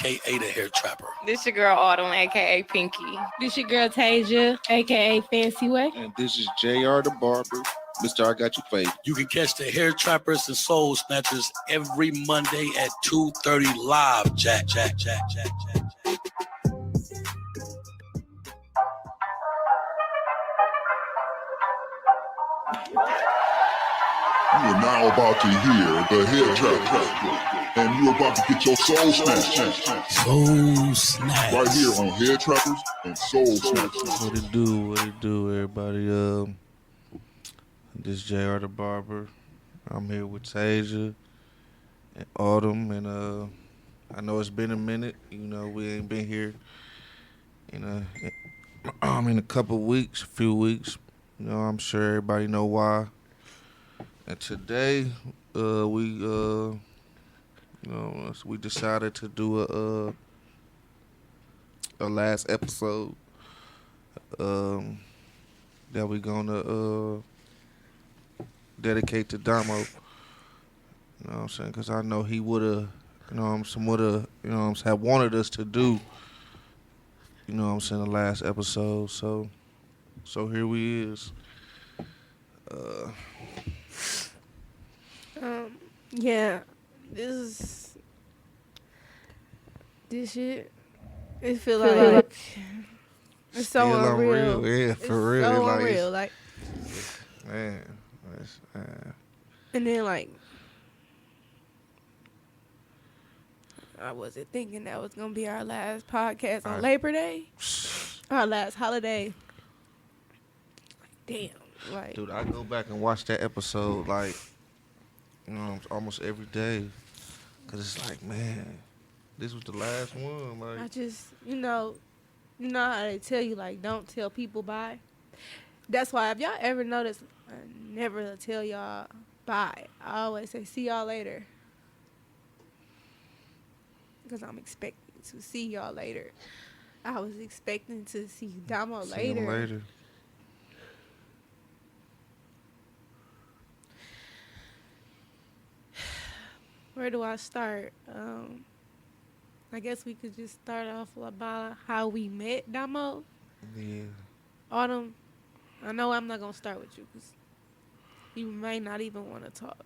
a.k.a. the Hair Trapper. This your girl Autumn, a.k.a. Pinky. This your girl Tajah, a.k.a. Fancy Way. And this is JR the Barber. Mr. I Got You Favored. You can catch the Hair Trappers and Soul Snatchers every Monday at 2:30 live, Jack. You are now about to hear the Hair Trappers, and you're about to get your soul snatched. Soul Snatch. Right here on Hair Trappers and Soul Snatchers. What it do, everybody? This JR the Barber. I'm here with Tajah and Autumn, and I know it's been a minute. You know, we ain't been here in a couple weeks, a few weeks. You know, I'm sure everybody know why. And today, we decided to do a last episode that we gonna dedicate to Domo. You know what I'm saying? Because I know he would have, have wanted us to do, you know what I'm saying, the last episode. So here we is. Yeah, this shit, it feel like it's so unreal. Yeah, for real. So like, unreal, like, man. And then like, I wasn't thinking that was gonna be our last podcast on Labor Day, our last holiday. Like, damn, like, dude, I go back and watch that episode like, you know, almost every day, cause it's like, man, this was the last one. Like, I just, you know how they tell you, like, don't tell people bye. That's why if y'all ever notice, I never tell y'all bye. I always say see y'all later, because I'm expecting to see y'all later. I was expecting to see Domo later. Where do I start? I guess we could just start off about how we met Domo. Yeah. Autumn, I know I'm not going to start with you because you may not even want to talk.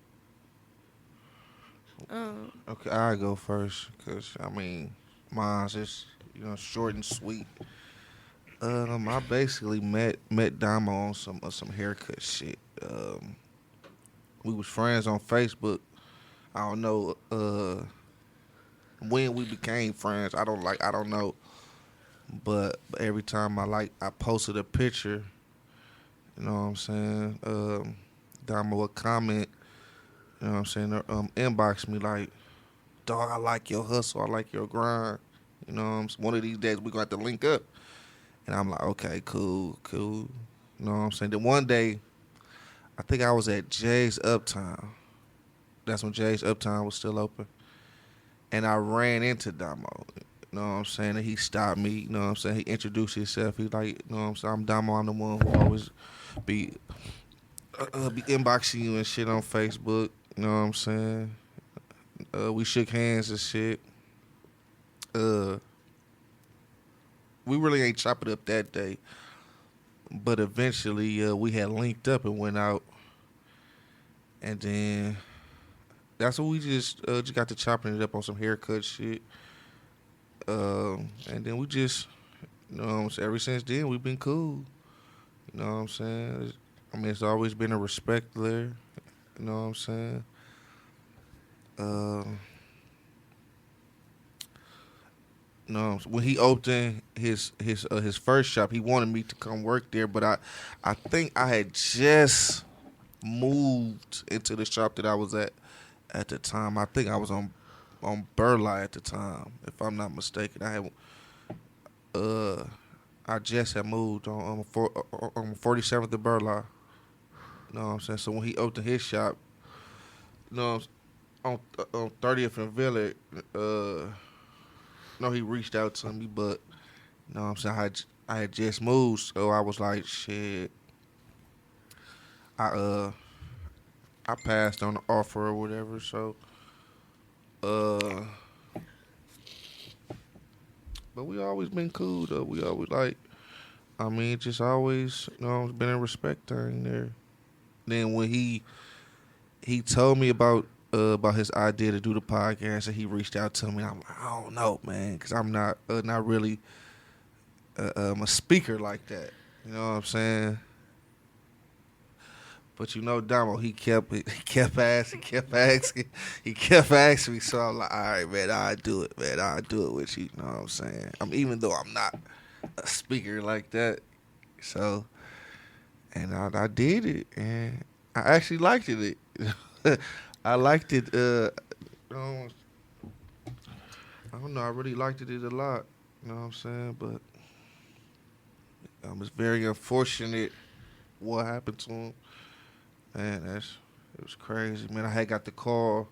Okay, I go first because, I mean, mine's just, you know, short and sweet. I basically met Domo on some haircut shit. We was friends on Facebook. I don't know when we became friends. I don't know. But every time I posted a picture, you know what I'm saying? Domo would comment, you know what I'm saying? Inbox me like, dog, I like your hustle. I like your grind. You know what I'm saying? One of these days we gonna have to link up. And I'm like, okay, cool. You know what I'm saying? Then one day, I think I was at Jay's Uptown. That's when Jay's Uptown was still open. And I ran into Domo. You know what I'm saying? And he stopped me. You know what I'm saying? He introduced himself. He like, you know what I'm saying? I'm Domo. I'm the one who always be inboxing you and shit on Facebook. You know what I'm saying? We shook hands and shit. We really ain't chop it up that day. But eventually, we had linked up and went out. And then that's when we just got to chopping it up on some haircut shit. And then we just, you know what I'm saying, ever since then, we've been cool. You know what I'm saying? I mean, it's always been a respect there. You know what I'm saying? No, when he opened his first shop, he wanted me to come work there, but I think I had just moved into the shop that I was at the time. I think I was on Burleigh at the time, if I'm not mistaken. I just had moved on 47th of Burleigh. You know what I'm saying? So when he opened his shop, you know, on 30th and Village, he reached out to me, but you know what I'm saying, I had just moved, so I was like, shit. I passed on the offer or whatever, so but we always been cool though. We always like, I mean, just always, been a respect thing there. Then when he told me about his idea to do the podcast, and he reached out to me, I'm like, I don't know, man, because I'm not really a speaker like that. You know what I'm saying? But Domo, he kept asking. He kept asking me. So I'm like, all right, man, I'll do it, man. I'll do it with you. You know what I'm saying? Even though I'm not a speaker like that. So, and I did it, and I actually liked it. I liked it. I don't know. I really liked it a lot. You know what I'm saying? But it's very unfortunate what happened to him. Man, it was crazy. Man, I had got the call.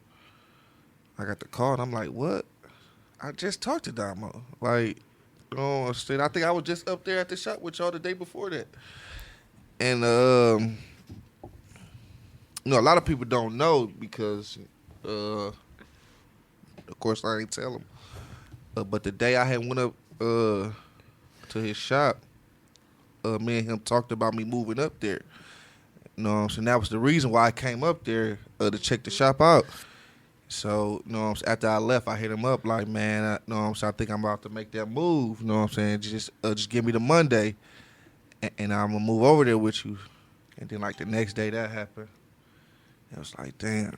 And I'm like, what? I just talked to Domo. Like, I think I was just up there at the shop with y'all the day before that. And, a lot of people don't know because, of course, I ain't tell them. But the day I had went up to his shop, me and him talked about me moving up there. You know what I'm saying? That was the reason why I came up there to check the shop out. So, after I left, I hit him up like, man, I think I'm about to make that move. You know what I'm saying? Just give me the Monday, and I'm going to move over there with you. And then, like, the next day that happened. It was like, damn.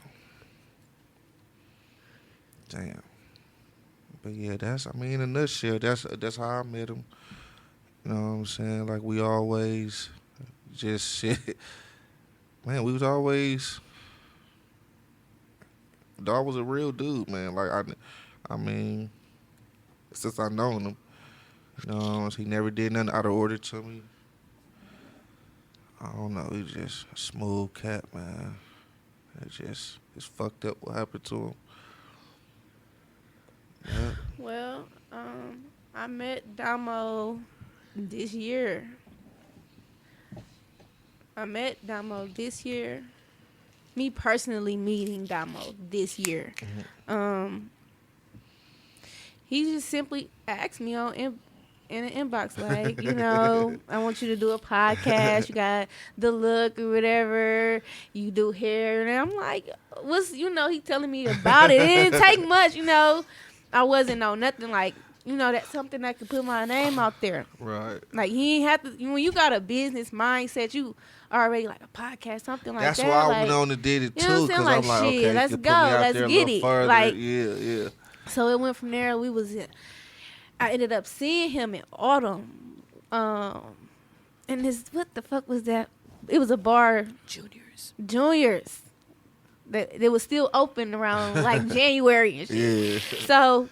But, yeah, in a nutshell, that's how I met him. You know what I'm saying? Like, we always just shit. Man, we was always. Dog was a real dude, man. Like since I known him, he never did nothing out of order to me. I don't know. He's just a smooth cat, man. It's fucked up what happened to him. Yeah. Well, I met Domo this year. Me personally meeting Domo this year. Mm-hmm. He just simply asked me in an inbox, like, I want you to do a podcast. You got the look or whatever. You do hair. And I'm like, he telling me about it. It didn't take much, I wasn't on nothing like, that's something that could put my name out there. Right. Like, he ain't have to, when you got a business mindset, you already like a podcast, something like That's that. That's why like, I went on and did it too. You know what I'm saying? I'm like, shit, okay, let's go, let's get it. Further. Like, yeah. So it went from there. I ended up seeing him in Autumn. And what the fuck was that? It was a bar. Juniors. That was still open around like January and shit. Yeah. So,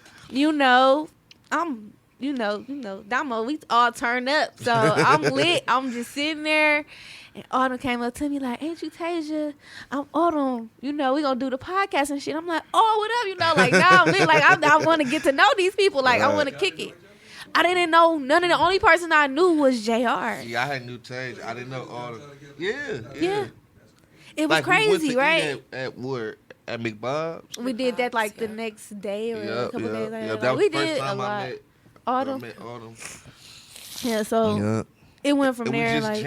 I'm, Domo, we all turned up. So I'm lit. I'm just sitting there. And Autumn came up to me like, ain't you Tajah? I'm Autumn. We gonna do the podcast and shit. I'm like, oh, what up? Like, now I'm lit. Like, I want to get to know these people. Like, I want to kick it. I didn't know none of the only person I knew was JR. Yeah, I had knew Tajah. I didn't know Autumn. Yeah. It was crazy, we went to right? Eat at where? At McBob's? We did that like the next day or a couple days later. Yeah, Like, that was we the first did time a lot. I met Autumn. Yeah, so it went from there. We just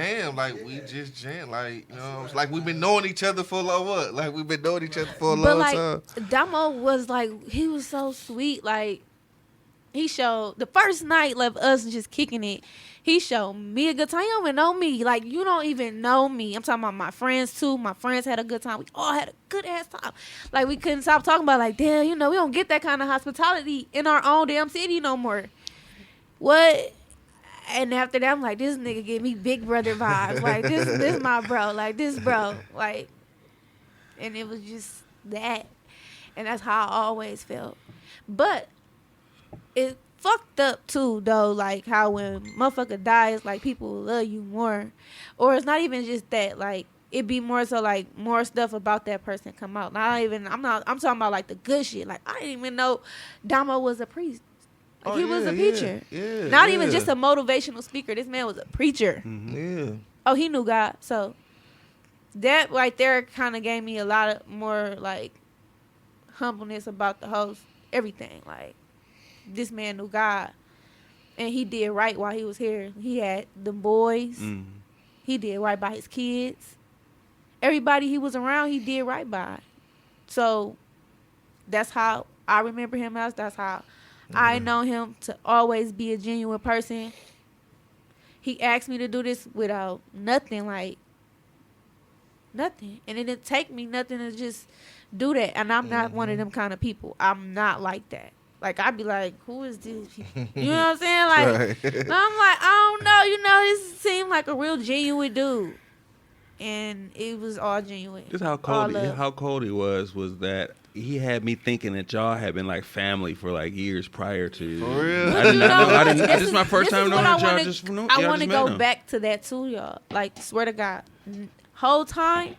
jammed. Like, it's like we've been knowing each other for what? Like, we've been knowing each other for a long time. Domo was like, he was so sweet. Like, he showed the first night of us just kicking it. He showed me a good time. You don't even know me. Like, you don't even know me. I'm talking about my friends, too. My friends had a good time. We all had a good-ass time. Like, we couldn't stop talking about, like, damn, we don't get that kind of hospitality in our own damn city no more. What? And after that, I'm like, this nigga give me big brother vibes. Like, this my bro. Like, this bro. Like, and it was just that. And that's how I always felt. But it fucked up too, though, like how when motherfucker dies, like people love you more, or it's not even just that, like it be more so like more stuff about that person come out. I'm talking about like the good shit. Like I didn't even know Domo was a priest. Like, he was a preacher. Yeah, not even just a motivational speaker. This man was a preacher. Mm-hmm. Yeah. Oh, he knew God. So that right there kind of gave me a lot of more like humbleness about the whole everything. Like, this man knew God. And he did right while he was here. He had the boys. He did right by his kids. Everybody he was around, he did right by. So that's how I remember him as. That's how I know him to always be a genuine person. He asked me to do this without nothing, like nothing. And it didn't take me nothing to just do that. And I'm not one of them kind of people. I'm not like that. Like, I'd be like, who is this? You know what I'm saying? Like, I'm like, I don't know. You know, this seemed like a real genuine dude. And it was all genuine. Just how cold he was that he had me thinking that y'all had been like family for like years prior to. For real? I didn't know. This is my first time knowing that y'all just know. I want to go back to that too, y'all. Like, swear to God. Whole time,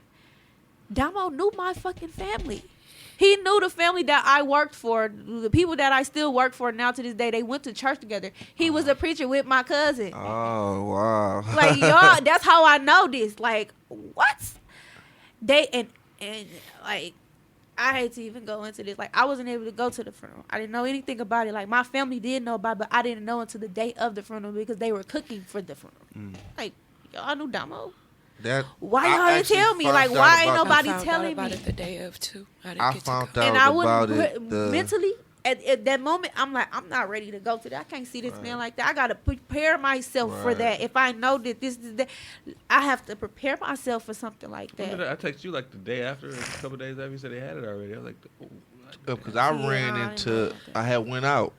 Domo knew my fucking family. He knew the family that I worked for, the people that I still work for now to this day. They went to church together. He was a preacher with my cousin. Oh, wow. Like, y'all, that's how I know this. Like, what? They, and like, I hate to even go into this. Like, I wasn't able to go to the funeral. I didn't know anything about it. Like, my family did know about it, but I didn't know until the day of the funeral because they were cooking for the funeral. Like, y'all knew Domo. Why y'all didn't tell me? Like, why ain't nobody telling me? I found out about it the day of too. I found out and I about wouldn't mentally at that moment. I'm like, I'm not ready to go to that. I can't see this man like that. I gotta prepare myself for that. If I know that this is that, I have to prepare myself for something like that. I texted you like the day after, a couple of days after you said they had it already. I was like, because I ran into, I had went out.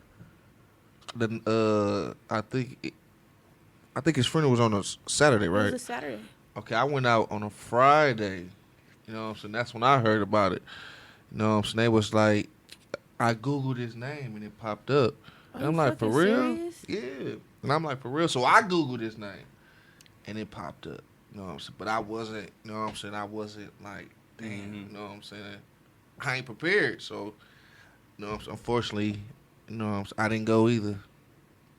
I think his funeral was on a Saturday, right? It was a Saturday. Okay, I went out on a Friday. You know what I'm saying? That's when I heard about it. You know what I'm saying? They was like, I Googled his name and it popped up. And I'm like, for real? Serious? Yeah. And I'm like, for real? So I Googled his name and it popped up. You know what I'm saying? But I wasn't, you know what I'm saying? I wasn't like, damn, you know what I'm saying? I ain't prepared. So, you know what I'm saying? Unfortunately, you know what I'm saying? I didn't go either.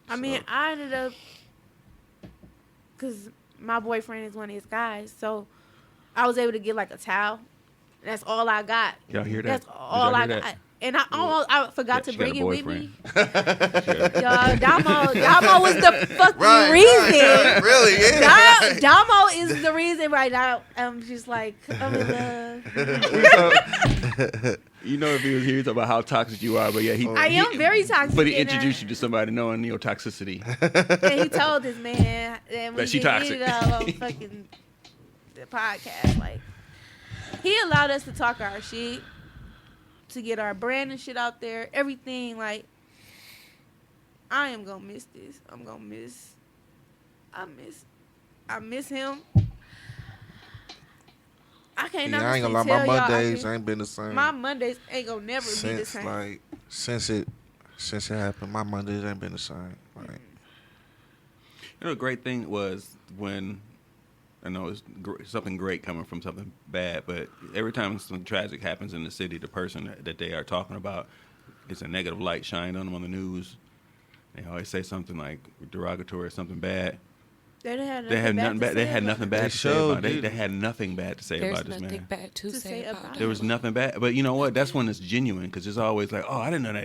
I mean, I ended up, because my boyfriend is one of his guys, so I was able to get like a towel. That's all I got. Y'all hear that? That's all I got. And I forgot to bring it with me. Y'all, Domo was the fucking reason. Really? Yeah. Domo is the reason right now. I'm just like, I'm in love. You know, if he was here, he'd talk about how toxic you are, but yeah, I am very toxic. But he introduced you to somebody knowing your toxicity. And he told this man that she toxic. It all on fucking the podcast. Like, he allowed us to talk our shit, to get our brand and shit out there, everything. Like, I am gonna miss this. I miss him. I can't I ain't gonna lie, my Mondays ain't been the same. My Mondays ain't gonna never be the same. Like, since it happened, my Mondays ain't been the same. Like, you know, the great thing was when, I know it's something great coming from something bad, but every time something tragic happens in the city, the person that they are talking about, it's a negative light shined on them on the news. They always say something like derogatory or something bad. They had nothing bad. They had nothing bad to say about it. They had nothing bad to say about this man. There's nothing bad to say about it. There was nothing bad. But you know what? That's when it's genuine, because it's always like, oh, I didn't know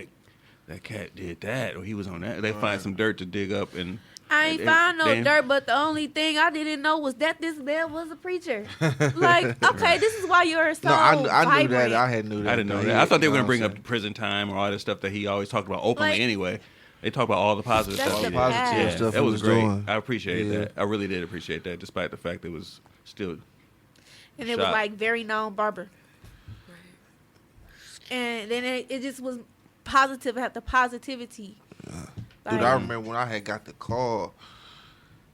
that cat did that, or he was on that. They find some dirt to dig up. And I ain't find no dirt, but the only thing I didn't know was that this man was a preacher. Like, okay, this is why you're so I vibrant. knew that. I didn't know that. I thought they were going to bring up prison time or all this stuff that he always talked about openly anyway. They talk about all the positive stuff. That's the positive stuff. That was great. Doing. I appreciate that. I really did appreciate that, despite the fact it was still. And it was like very known barber. Right. And then it just was positive. Had the positivity. Dude, I remember when I had got the call.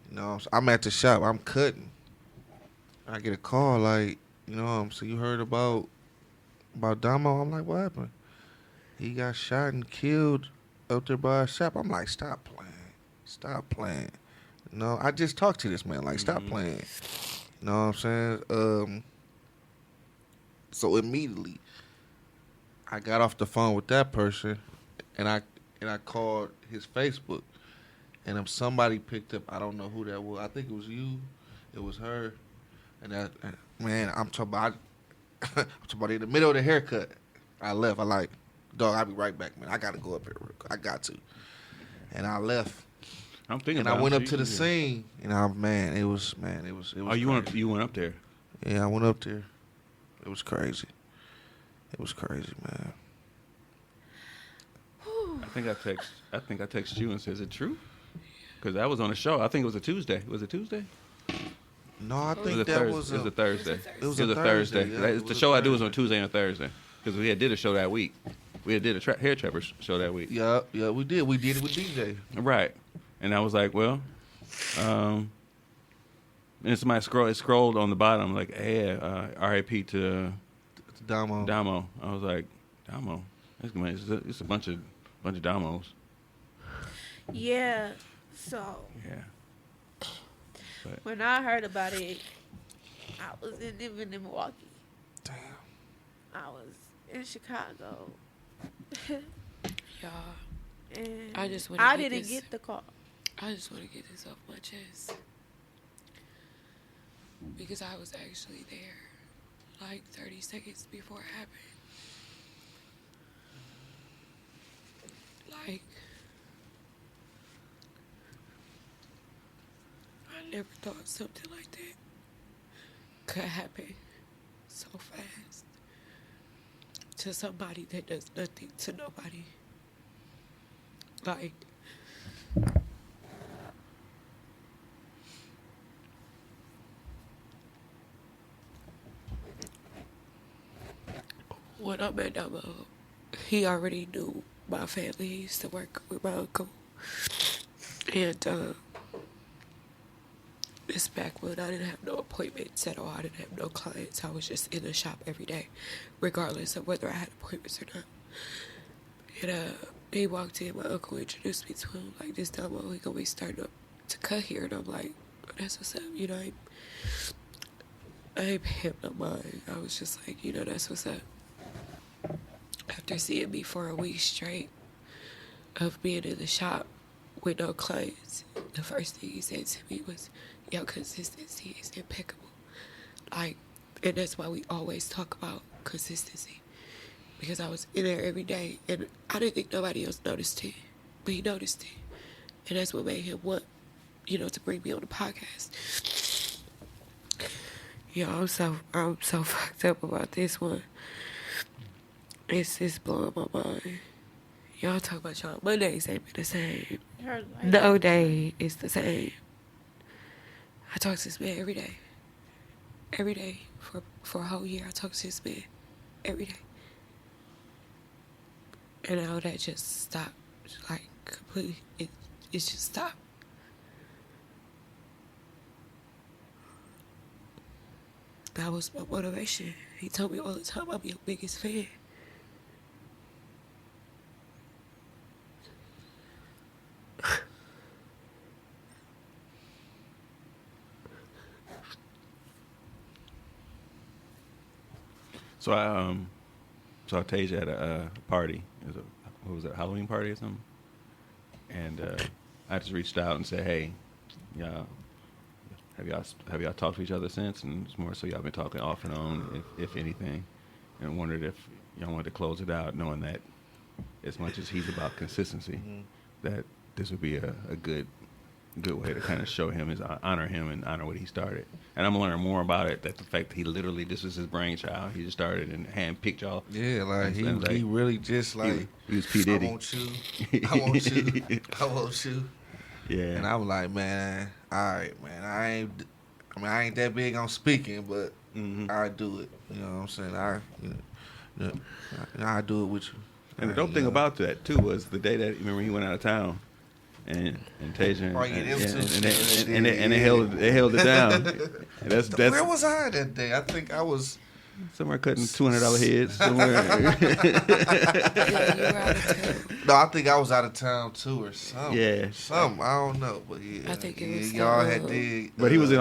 You know, I'm at the shop. I'm cutting. I get a call like, you know, so you heard about Domo? I'm like, what happened? He got shot and killed up there by a shop. I'm like, stop playing. You know, I just talked to this man. Like, stop playing. You know what I'm saying? So immediately, I got off the phone with that person, and I called his Facebook, and somebody picked up. I don't know who that was. I think it was you. It was her. And that, man, I'm talking about in the middle of the haircut. I left. I like, dog, I'll be right back, man. I got to go up here real quick. I got to. And I left. I'm thinking. And about I went it. up to the scene, and it was. Oh, you went up there? Yeah, I went up there. It was crazy. It was crazy, man. I think I texted you and said, "Is it true?" Because that was on the show. I think it was a Tuesday. Was it Tuesday? No, I It think was that it was was a Thursday. It was a a Thursday. Thursday, yeah, it The was show a I do was on Thursday. Tuesday and Thursday because we did a show that week. We did a Hair Trappers show that week. Yeah, we did. We did it with DJ. Right. And I was like, well, and somebody scrolled on the bottom like, hey, R.I.P. to Domo. Domo. I was like, Domo? It's a bunch of Domos. Yeah. So Yeah. But when I heard about it, I was living in Milwaukee. Damn. I was in Chicago. Y'all, And I just wanna I get didn't this- get the call. I just want to get this off my chest. Because I was actually there like 30 seconds before it happened. Like, I never thought something like that could happen so fast to somebody that does nothing to nobody. Like, when I met Domo, he already knew my family. He used to work with my uncle. And it's back when I didn't have no appointments at all. I didn't have no clients. I was just in the shop every day, regardless of whether I had appointments or not. And he walked in, my uncle introduced me to him, like, this Domo, he gonna be starting up to cut here. And I'm like, oh, that's what's up, you know, I ain't paying no mind. I was just like, you know, that's what's up. After seeing me for a week straight of being in the shop with no clients, the first thing he said to me was, your consistency is impeccable. Like, and that's why we always talk about consistency. Because I was in there every day, and I didn't think nobody else noticed it, but he noticed it. And that's what made him want, you know, to bring me on the podcast. Yo, I'm so fucked up about this one. It's blowing my mind. Y'all talk about y'all Mondays ain't been the same. No day is the same. I talk to this man every day. Every day. For a whole year, I talk to this man every day. And now that just stopped. Like, completely. It's just stopped. That was my motivation. He told me all the time I'm your biggest fan. so I saw Tajah at a party. What was it, Halloween party or something? And I just reached out and said, hey, y'all, have y'all talked to each other since? And it's more so y'all been talking off and on, if anything. And wondered if y'all wanted to close it out, knowing that as much as he's about consistency, that this would be a good way to kind of show him honor him and honor what he started. And I'm gonna learn more about it. That the fact that he literally, this was his brainchild. He just started and handpicked y'all. Yeah, like he really just like he was P Diddy. I want you, I want you, I want you. Yeah. And I was like, man, all right, man. I ain't that big on speaking, but I do it. You know what I'm saying? I do it with you. And the dope thing about that too was the day that, remember, he went out of town, and Tajah and they held it down. And that's where was I that day? I think I was somewhere cutting $200 heads somewhere. Yeah, you were out of town. No, I think I was out of town too or something. Yeah. Something. I don't know, but yeah. I think it was y'all the, had did. But he was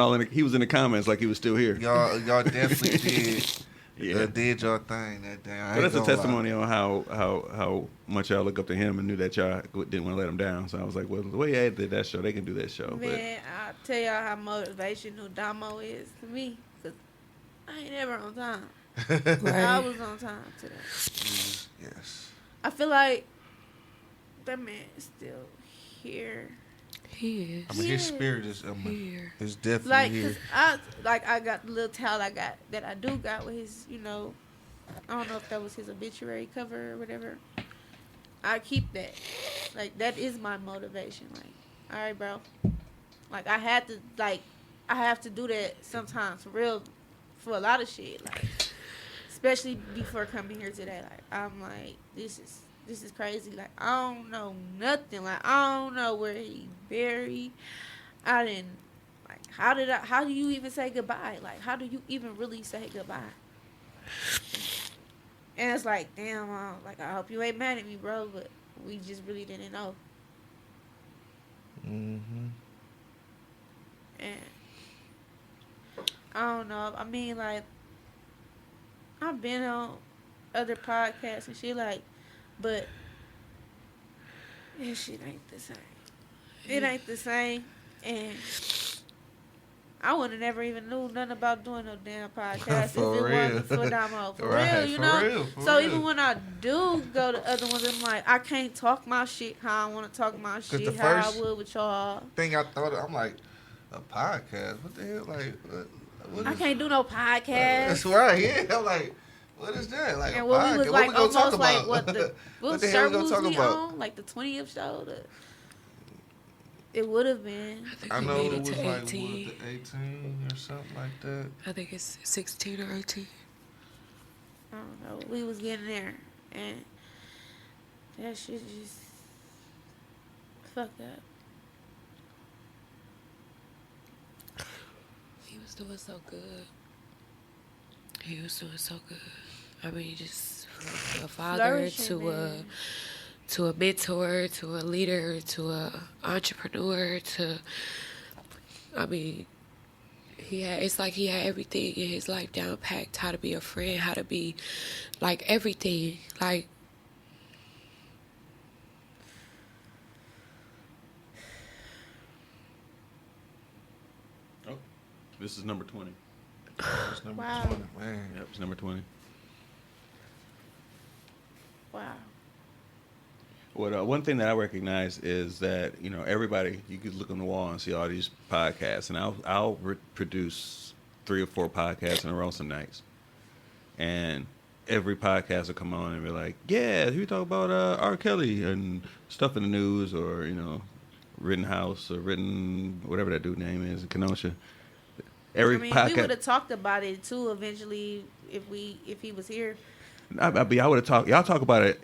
in the comments like he was still here. Y'all definitely did. Yeah. Did your thing that day. But that's a testimony on how much y'all look up to him and knew that y'all didn't want to let him down. So I was like, well, the way Ed did that show, they can do that show. Man, I'll tell y'all how motivational Domo is to me. Because I ain't never on time. Right. I was on time today. Yes. I feel like that man is still here. He is. I mean, his spirit is Here. is definitely Like, here. cause I got the little towel I got with his, I don't know if that was his obituary cover or whatever. I keep that. Like, that is my motivation. Like, all right, bro. Like, I have to do that sometimes for real, for a lot of shit. Like, especially before coming here today. Like, I'm like, this is crazy. Like, I don't know nothing. Like, I don't know where he buried. I didn't, like, how do you even say goodbye? Like, how do you even really say goodbye? And it's like, damn, like, I hope you ain't mad at me, bro, but we just really didn't know. Mm-hmm. And I don't know. I mean, like, I've been on other podcasts and shit, like, but this shit ain't the same. It ain't the same, and I would have never even knew nothing about doing no damn podcast if it For real. wasn't for Domo. For Right, real, you for know? real, for So real. even when I do go to other ones, I'm like, I can't talk my shit how I want to talk my shit, the how I first- would with y'all. Thing I thought, I'm like, a podcast? What the hell? Like, what I is- can't do no That's podcast. right. Yeah, I'm like, what is that? Like, And a what we podcast? was What like we gonna talk almost like about? what the What the hell we show gonna was talk we about? on? Like the 20th show? It would have been. I We know made it it was to like 18. what, the 18 or something like that. I think it's 16 or 18. I don't know. We was getting there, and that shit just fucked up. He was doing so good. He was doing so good. I mean, just from a father Flourishing, to a mentor, to a leader, to a entrepreneur, to, I mean, it's like he had everything in his life down packed. How to be a friend, how to be, like, everything. Like, Oh, this is number 20. That's number Wow. 20, man. Yep, it's number 20. Wow. Well, one thing that I recognize is that, everybody, you could look on the wall and see all these podcasts, and I'll produce 3 or 4 podcasts in a row some nights. And every podcast will come on and be like, yeah, we talk about R. Kelly and stuff in the news, or, Rittenhouse or whatever that dude name is, Kenosha. Every I mean, podcast. we would have talked about it too eventually if he was here. I would have talked. Y'all talk about it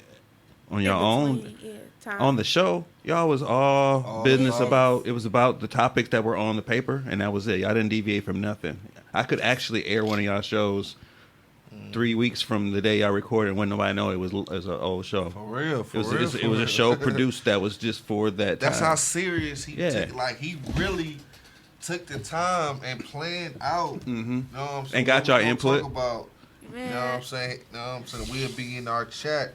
on your In own. between, yeah, time. On the show, y'all was all business business. it was about the topics that were on the paper, and that was it. Y'all didn't deviate from nothing. I could actually air one of y'all shows 3 weeks from the day y'all recorded when nobody know it was an old show. For real, It was a show produced that was just for that That's time. how serious he Yeah. took. Like, he really took the time and planned out. Mhm. You know what I'm saying? And got What y'all we gonna input. Talk about, Man. you know what I'm saying? You know what I'm saying? We'll be in our chat,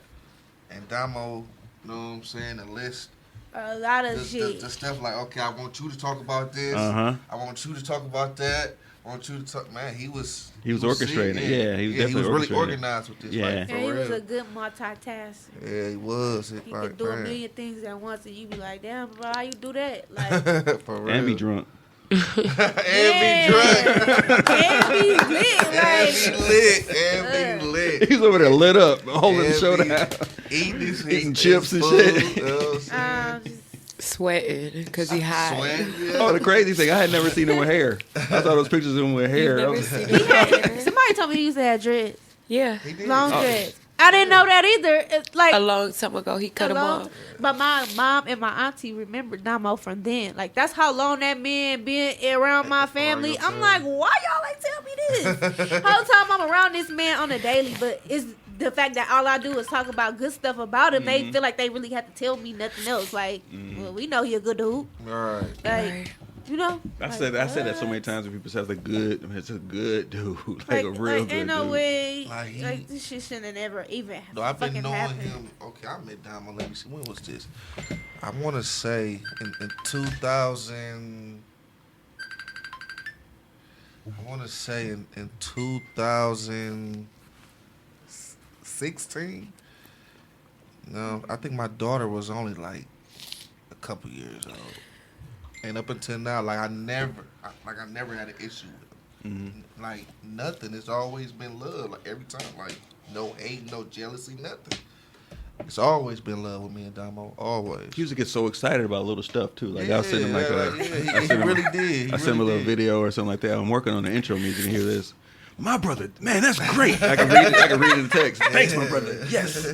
and Domo, you know what I'm saying, the list. A lot of The shit. stuff like, okay, I want you to talk about this. Uh-huh. I want you to talk about that. I want you to talk. Man, he was orchestrating it. Yeah, he was he was definitely really orchestrating it. organized with this. Yeah. Like, for And he was real. a good multitasker. Yeah, he was. He could do a million things at once, and you be like, "Damn, bro, how you do that?" Like, For real. And be drunk. And be drunk. and be lit, And like, be lit. And be lit. He's over there lit up, holding the And show be down. Eating chips and food, shit. you know what I'm saying? just, sweating because he hot. Sweating, yeah. Oh, the crazy thing, I had never seen him with hair. I saw those pictures of him with hair. You've I never was- seen he him had, hair? somebody told me he used to have dreads, Yeah. He did. long Oh. dreads. I didn't know that either. It's like A long time ago, he cut him long- off. But my mom and my auntie remember Domo from then. Like, that's how long that man been around my family. your I'm time. like, why y'all ain't tell me this? Whole time I'm around this man on a daily, but it's the fact that all I do is talk about good stuff about him. They feel like they really have to tell me nothing else. Like, well, we know he a good dude. All right. Like, Right. you know. I like, said that so many what? times when people say it's a good dude, like a real good ain't no dude. way. Like, Like, this shit shouldn't have never even No, I've been fucking knowing happened. him. Okay, I met Domo. Let me see. When was this? I want to say in 2000. I want to say in 2016. No, I think my daughter was only like a couple years old. And up until now, like I never had an issue with him. Like nothing. It's always been love. Like every time, like no hate, no jealousy, nothing. It's always been love with me and Domo. Always. He used to get so excited about little stuff too. Like I'll send him like he really did. I send him a little video or something like that. I'm working on the intro music and hear this. My brother, man, that's great. I can read it. I can read it in the text. Thanks, my brother. Yes.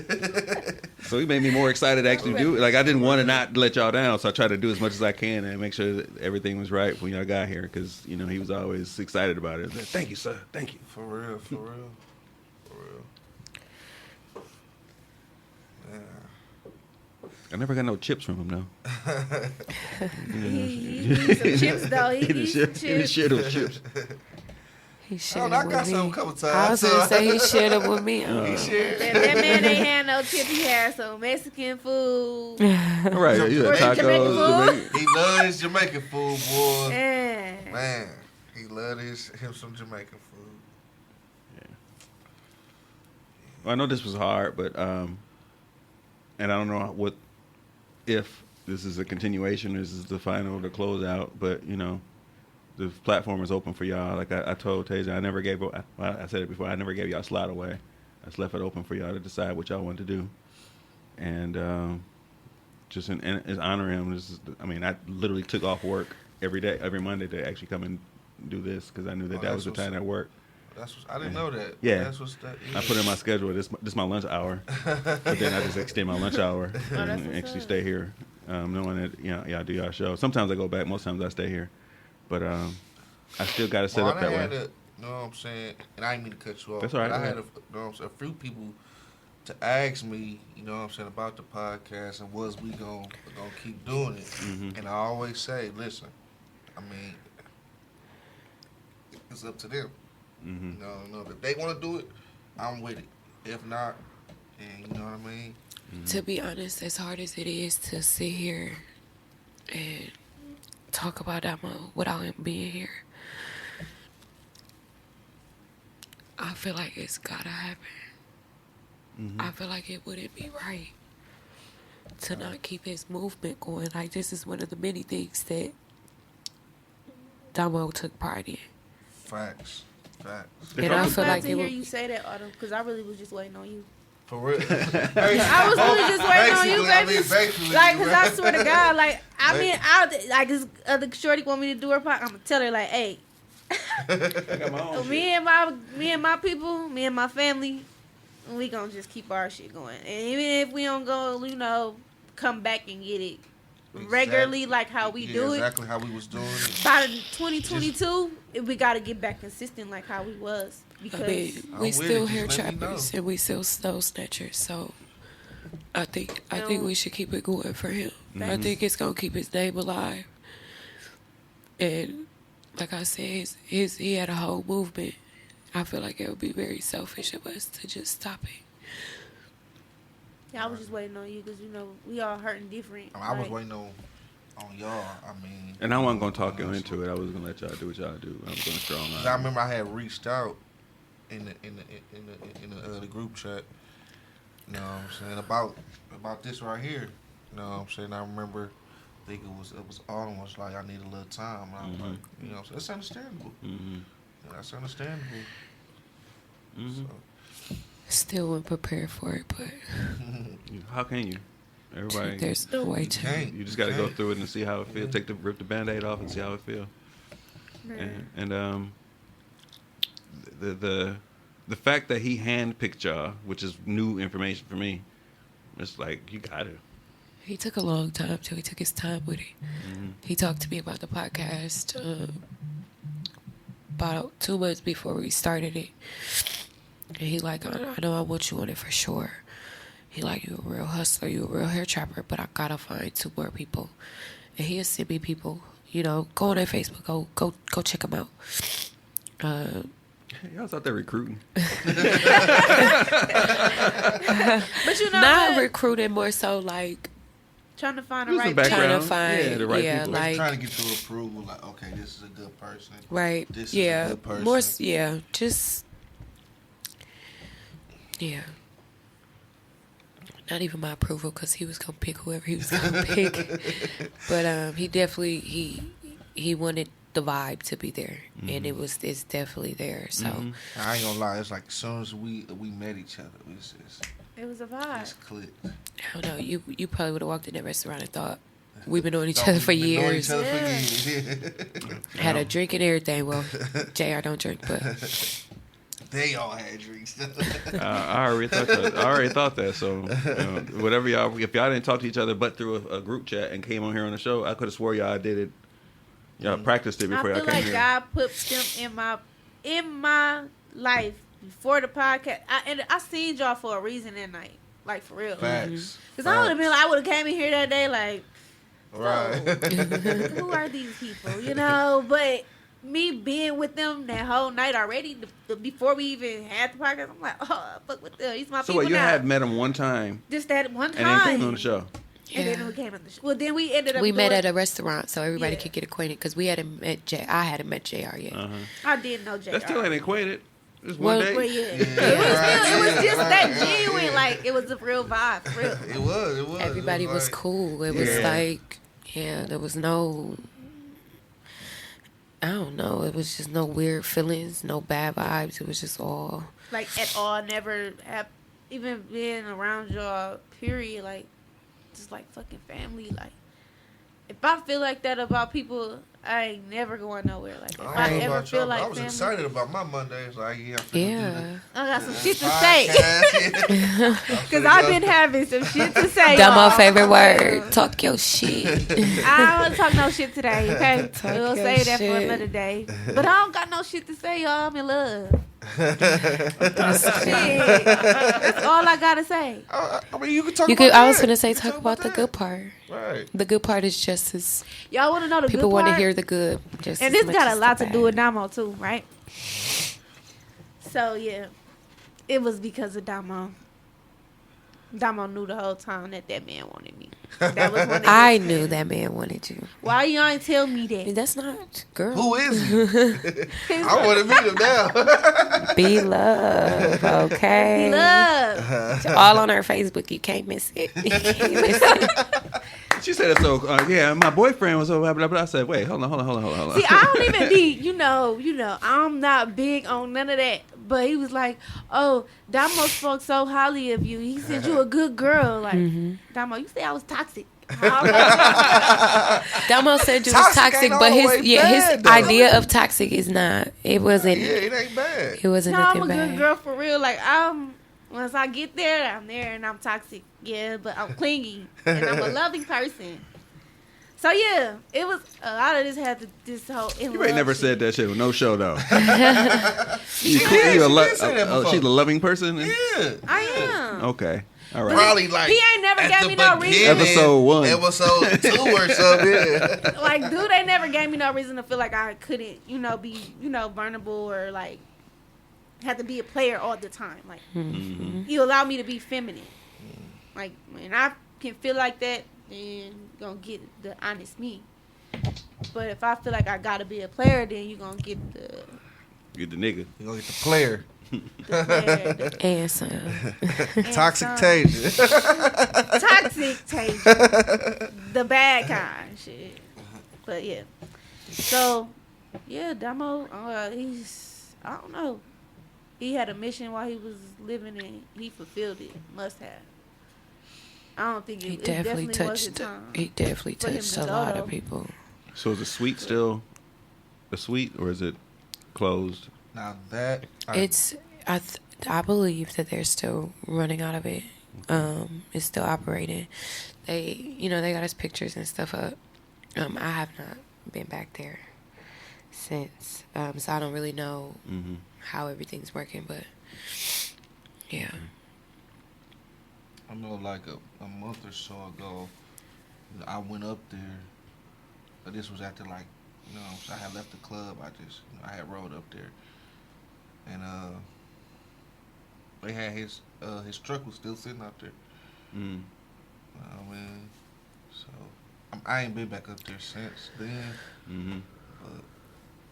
So he made me more excited to actually do it. Like I didn't want to not let y'all down, so I tried to do as much as I can and make sure that everything was right when y'all got here. Because he was always excited about it. Like, thank you, sir. Thank you. For real. Yeah. I never got no chips from him though. He needs some chips though. He needs some chips. Share those chips. He shared I it got with some me. a couple times. I was gonna say he shared it with me. He shared. That man ain't had no tip. He had some Mexican food. Right, you had Jamaican tacos. food. He loves his Jamaican food, boy. Yeah. Man, he loves him some Jamaican food. Well, I know this was hard, but and I don't know if this is a continuation, this is the final, the closeout, but the platform is open for y'all. Like I told Tajah, I said it before, I never gave y'all slot away. I just left it open for y'all to decide what y'all want to do. And just in honor him, I literally took off work every Monday to actually come and do this because I knew that was the time at work. I didn't know that. Yeah. That's what's that is. I put in my schedule, this my lunch hour, but then I just extend my lunch hour and actually stay here, knowing that y'all do y'all show. Sometimes I go back, most times I stay here. But I still got to set up that way. You know what I'm saying? And I didn't mean to cut you off. That's all right. I had a few people to ask me, you know what I'm saying, about the podcast and was we gonna keep doing it. And I always say, listen, I mean, it's up to them. No, if they want to do it, I'm with it. If not, and you know what I mean? To be honest, as hard as it is to sit here and talk about Domo without him being here, I feel like it's gotta happen. I feel like it wouldn't be right to not keep his movement going. Like, this is one of the many things that Domo took part in. Facts. And I feel glad like to it hear would. you say that, Autumn, because I really was just waiting on you. For real. I was really just waiting on you, baby. Basically, Like, because I swear to God, like, I mean, like, this other shorty want me to do her part, I'm going to tell her, like, hey, me and my people, me and my family, we going to just keep our shit going. And even if we don't go, come back and get it regularly, like how we do it. Exactly how we was doing it. By 2022, we got to get back consistent like how we was. Because I mean, we still Hair Trappers and we still Soul Snatchers, so I think we should keep it going for him. I think it's gonna keep his name alive. And like I said, he had a whole movement. I feel like it would be very selfish of us to just stop it. Yeah, I was just waiting on you because we all hurting different. I was waiting on y'all. I mean, And I wasn't gonna talk you into it. I was gonna let y'all do what y'all do. I was gonna strong I out. remember I had reached out in the group chat. You know what I'm saying about this right here. You know what I'm saying. I remember, I think it was almost like I need a little time. And I was like, you know, so it's understandable. That's understandable. So. Still wasn't prepared for it, but How can you? Everybody, there's no way to. you just got to go through it and see how it feels. Rip the Band-Aid off and see how it feels. And the fact that he handpicked y'all, which is new information for me, it's like you got to. He took a long time too. He took his time with it. He talked to me about the podcast about 2 months before we started it. And he like, I know I want you on it for sure. He like, you a real hustler, you a real hair trapper, but I gotta find 2 more people. And he'll send me people, go on their Facebook, go check them out. Y'all was out there recruiting. But not recruiting, more so like trying to find the Use the right background. trying to find, Yeah, the right people. like Trying to get the approval, like, okay, this is a good person. right, This is yeah, a good person. more, just not even my approval, because he was gonna pick whoever he was gonna pick. But he definitely he wanted the vibe to be there, and it's definitely there. So I ain't gonna lie, it's like as soon as we met each other, It was a vibe. it's clicked. I don't know. You probably would have walked in that restaurant and thought we've been knowing each other for years. Had a drink and everything. Well, JR don't drink, but They all had drinks. I already thought that. So whatever y'all, if y'all didn't talk to each other but through a group chat and came on here on the show, I could have swore y'all did it. Y'all practiced it before I y'all feel came like here. God put them in my life before the podcast. I seen y'all for a reason that night, like for real. Facts. Because I would have been like, I would have came in here that day like, Right. who are these people? You know, but me being with them that whole night already, before we even had the podcast, I'm like, oh, I fuck with them. He's my So people you now. had met him one time Just that one time. and then came on the show. And then we came on the show. Well, then we ended up we met doing- at a restaurant so everybody Yeah. could get acquainted, because we hadn't met I hadn't met JR yet. I did know JR. That still ain't acquainted. Just Well, one day. But yeah, it was just that genuine, like it was a real vibe, for real. It was. Everybody was like- cool. It was like, there was no, I don't know. It was just no weird feelings, no bad vibes. It was just all. Like at all, never have even been around y'all. Period. Like just like fucking family. Like if I feel like that about people, I ain't never going nowhere. Like if I I, don't know ever about feel y'all, but like I was family, excited about my Mondays. Like, yeah, I'm finna do Yeah. I got some this shit to say. podcast. Cause I've been having some shit to say. Domo y'all. favorite word. Talk your shit. I don't want to talk no shit today, okay? Talk We'll your say that for shit. another day. But I don't got no shit to say, y'all. I'm in love. Shit. That's all I gotta say. I mean, you can talk You about could. I was that. gonna say You can talk about the that. good part. Right. The good part is just as Y'all want to know the people good want to part? hear the good. Just And as this much got as a lot the to do bad. with Domo too, right? So yeah, it was because of Domo. Domo knew the whole time that man wanted me. That was one of I his knew things. that man wanted you. Why you ain't tell me that? That's not girl. Who is he? I want to meet him now. Be love, okay? He love. All on our Facebook. You can't miss it. You can't miss it. She said it so. Yeah, my boyfriend was so blah blah blah. I said, wait, hold on. See, I don't even be, you know, I'm not big on none of that. But he was like, oh, Damo spoke so highly of you. He said you a good girl. Like, Damo, you say I was toxic. I was like, Domo said you was Toxic toxic, ain't but always his bad, though. idea of toxic is not. It wasn't. Yeah, it ain't bad. It wasn't no, I'm nothing a bad. good girl for real. Like, once I get there, I'm there and I'm toxic. Yeah, but I'm clingy and I'm a loving person. So yeah, it was a lot of this had to this whole. You ain't never said that shit with no show though. She did say that before. She's a loving person. Yeah. I am. Okay. All right. Probably like He ain't never at gave the me no reason. beginning, Episode 1. Episode 2 or something. Like, dude, they never gave me no reason to feel like I couldn't, be, vulnerable or like have to be a player all the time. Like, you allow me to be feminine. Like, when I can feel like that, then you gonna get the honest me. But if I feel like I gotta be a player, then you gonna get the Get the nigga. You gonna get the player. player, And some. Toxic some. Tajah. toxic Tajah. The bad kind, shit. But yeah. So, yeah, Damo, I don't know. He had a mission while he was living and he fulfilled it. Must have. I don't think He it definitely was touched. the time. He definitely for him touched to a go, lot though. of people. So is the suite still a suite or is it closed? Now that It's. I believe that they're still running out of it. It's still operating. They got his pictures and stuff up. I have not been back there since, so I don't really know how everything's working. But yeah, I know like a month or so ago, I went up there. But this was after like, I had left the club. I had rode up there, and they had his truck was still sitting out there. Mm. So I ain't been back up there since then. Mm-hmm.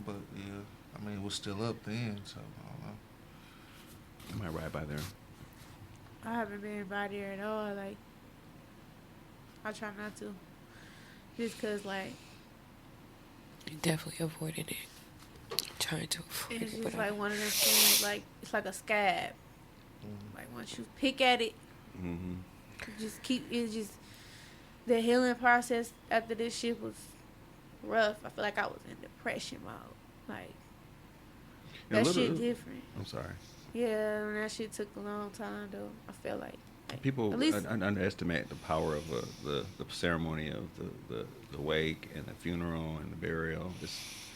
But yeah, it was still up then. So I don't know. I might ride by there. I haven't been invited there at all. Like, I try not to. Just because, like, Definitely avoided it. Trying to avoid it's it, just but like one of them things, like, it's like a scab. Like, once you pick at it, Mm-hmm. it's just, the healing process after this shit was rough. I feel like I was in depression mode. Like, that shit different. I'm sorry. Yeah, and that shit took a long time, though. I feel like People at least, underestimate the power of the ceremony of the wake and the funeral and the burial.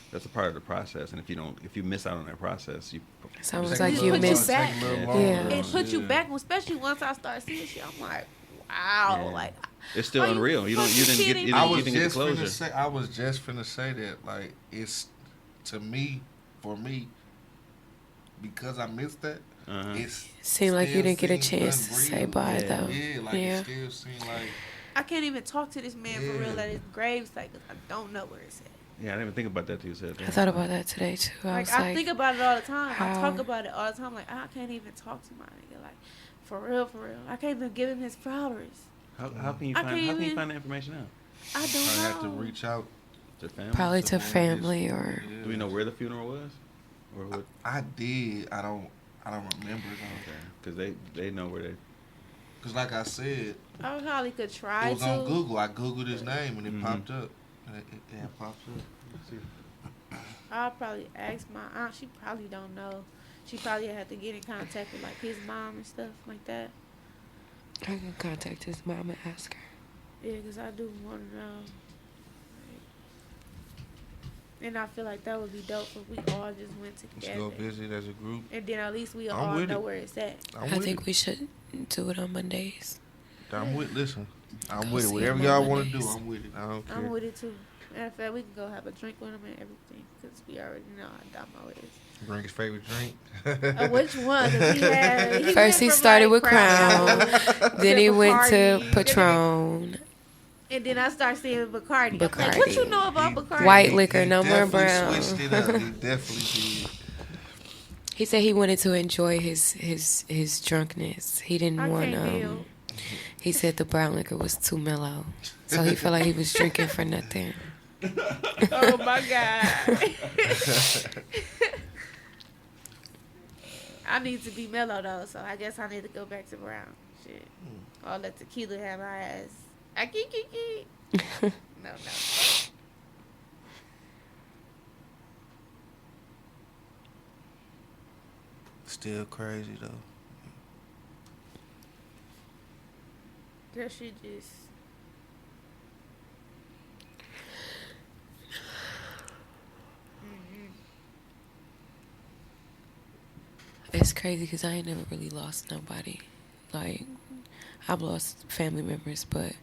That's a part of the process, and if you miss out on that process, it's almost Take like a you little missed. longer, take a little longer. Yeah. it put you Yeah. back, especially once I started seeing shit. I'm like, wow, Yeah. like, it's still are you unreal. You fucking didn't kidding me? get I was the just closure. finna say. I was just finna say that. Like, it's to me, for me, because I missed that. Uh-huh. It's Seemed like you still didn't get a seems chance to say unreal. bye, Yeah. though. Yeah, like Yeah. it still seems like. I can't even talk to this man for real Yeah. at his gravesite because I don't know where it's at. Yeah, I didn't even think about that till you said that. I thought about that today, too. I was I like, think about it all the time. I how- talk about it all the time. Like, I can't even talk to my nigga. Like, for real. I can't even give him his flowers. How can you I find can't how can you even- find that information out? I don't I know. have to reach out. To family? probably to someone family just- or... Yeah. Do we know where the funeral was, or what? I did. I don't remember though. Because they know where they. Cause like I said, I probably could try it was to. on Google. I googled his name and it Mhm. popped up. It popped up. Let's see. I'll probably ask my aunt. She probably don't know. She probably had to get in contact with like his mom and stuff like that. I can contact his mom and ask her. Yeah, because I do want to know. And I feel like that would be dope if we all just went Let's together. go visit as a group. And then at least we I'm all with know it. where it's at. I'm I with think it. we should do it on Mondays. I'm with. Listen, I'm Go with it. see Whatever him y'all on want to do, Mondays. I'm with it. I don't care. I'm with it too. Matter of fact, we can go have a drink with him and everything because we already know how Domo is. Drink his favorite drink. Which one? 'Cause he had, First went he from, started like, with Crown, then he went to Bacardi, Patron, And then I started seeing Bacardi. I'm like, what you know about Bacardi? White liquor, no more definitely brown. Switched it up. He definitely did. He said he wanted to enjoy his drunkenness. He didn't I want can't deal. he said the brown liquor was too mellow. So he felt like he was drinking for nothing. Oh my God. I need to be mellow though, so I guess I need to go back to brown. Shit. All that tequila have my ass. No. Still crazy though. Girl, she just. It's crazy because I ain't never really lost nobody. Like, I've lost family members, but,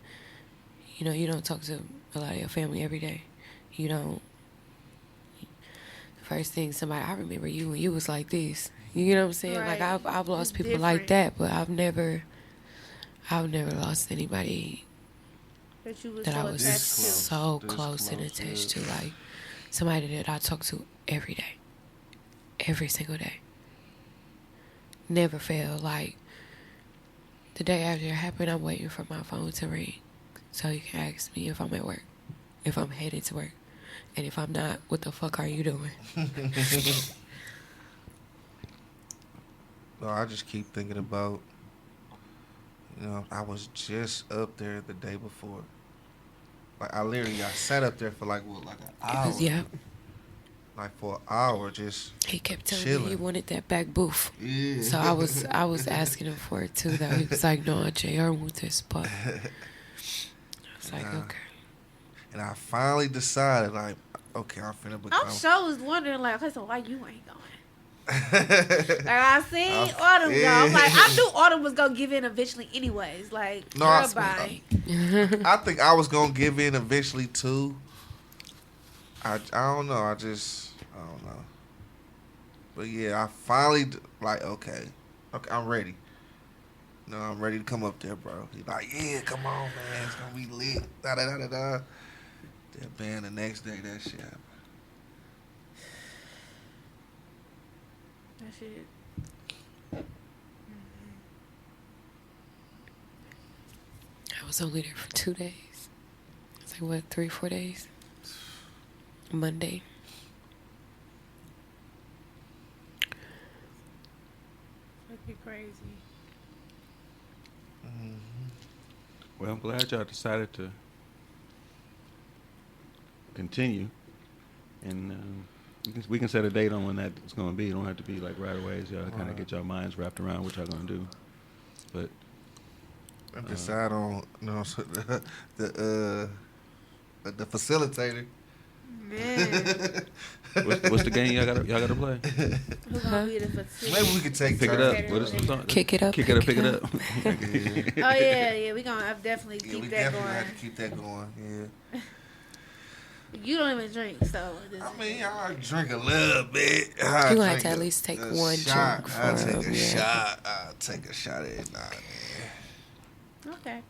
you know, you don't talk to a lot of your family every day. You don't. The first thing I remember you when you was like this. You know what I'm saying? Right. Like, I've lost It's people like different. that, but I've never lost anybody That you was that so I was attached so This close and close, attached to. yeah. Like, somebody that I talk to every day. Every single day. Never fail. Like, the day after it happened, I'm waiting for my phone to ring so you can ask me if I'm at work, if I'm headed to work, and if I'm not, what the fuck are you doing? No, I just keep thinking about, you know, I was just up there the day before. Like, I sat up there for like an hour. Yeah, Like for an hour, just he kept telling me he chilling. wanted that back booth. Yeah. So I was asking him for it too. Though he was like, "No, JR want this," but I was like, Nah. "Okay." And I finally decided, like, okay, I'm finna become. I'm sure was wondering, like, okay, so why you ain't going? Like, I seen Autumn go. I'm like, I knew Autumn was going to give in eventually anyways. Like, No, girl, I- bye. I think I was gonna give in eventually too. I don't know. I don't know. But yeah, I finally okay, I'm ready. No, I'm ready to come up there, bro. He's like, yeah, come on, man, it's gonna be lit. Da da da da da. Then man, the next day that shit happened. That shit. I was only there for 2 days. It's like, what, 3-4 days? Monday. That'd be crazy. Well, I'm glad y'all decided to continue, and we can set a date on when that's going to be. It don't have to be like right away. So y'all kind of get your minds wrapped around what y'all going to do. But decide on the facilitator. Man, what's the game y'all got to play? who's gonna be the facilitator? Maybe we could take Pick it turns. up. What is the song? Kick it up. Kick it up. Pick it up. Oh yeah, we gonna I've definitely Yeah, keep we that definitely going. have to keep that going. Yeah. You don't even drink, so I mean, I drink a little bit. You gonna have to at least take one shot. drink for I'll take a him, yeah. shot. I'll take a shot every now and okay.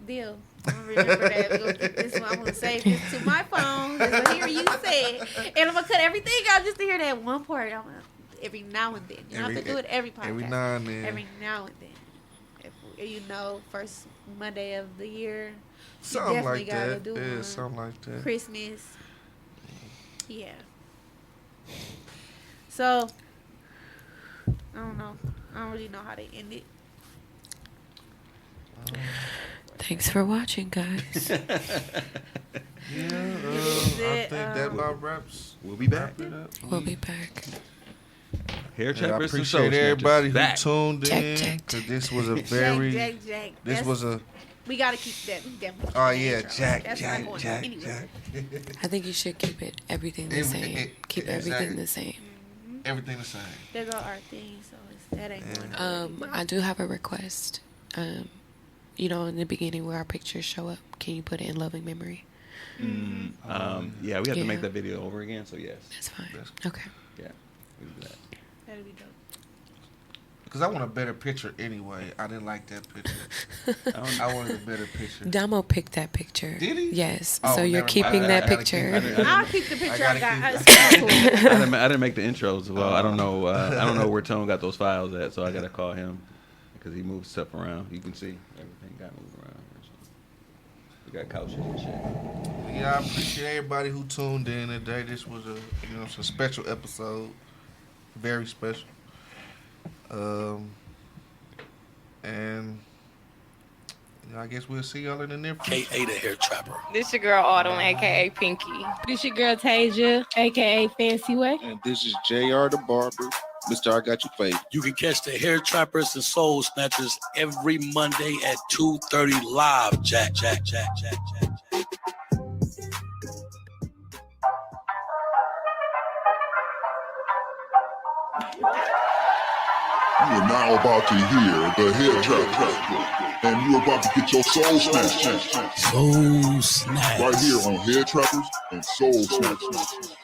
Deal. I'm gonna remember that. We're gonna keep this one. I'm gonna save this to my phone just to hear you say it. And I'm gonna cut everything out just to hear that one part. I'm gonna, every now and then. You don't have to do it every podcast. Every now and then. Every now and then. If you know, first Monday of the year. Something definitely like gotta that. do Yeah, one. something like that. Christmas. Yeah. So, I don't know. I don't really know how they end it. Thanks for watching, guys. Yeah, I think that about wraps. We'll be back. Wrap it up. We'll be back. Hair And I Trappers and Soul appreciate everybody Snatchers. who tuned Check, in. check, 'Cause this was a very. Jack. This That's- was a. We gotta keep that. We definitely Oh keep yeah, that intro. Jack, That's not going Jack. anywhere. I think you should keep everything the same. Keep everything the same. Everything the same. There go our thing, so that ain't going nowhere. I do have a request. You know, in the beginning where our pictures show up, can you put it in loving memory? Yeah, we have to Yeah. make that video over again. So yes, That's fine. Okay. yeah, we do that. That'll be dope. Because I want a better picture anyway. I didn't like that picture. I wanted a better picture. Domo picked that picture. Did he? Yes. Oh, so you're never keeping mind. I that gotta picture. keep it. I'll keep the picture I gotta got. keep It's kinda cool. I didn't make the intros. Well, I don't know. I don't know where Tone got those files at, so I gotta call him because he moves stuff around. You can see everything got moved around. We got couches and shit. Yeah, I appreciate everybody who tuned in today. This was it's a special episode, very special. And I guess we'll see y'all in the near future. K.A. the Hair Trapper. This your girl Autumn, aka Pinky. This your girl Tajah, aka Fancy Way. And this is JR the Barber. Mr. I Got You Favored. You can catch the Hair Trappers and Soul Snatchers every Monday at 2:30 live. Jack. You are now about to hear the Hair Trappers, and you're about to get your soul snatched Soul Snatch. right here on Hair Trappers and Soul Snatchers.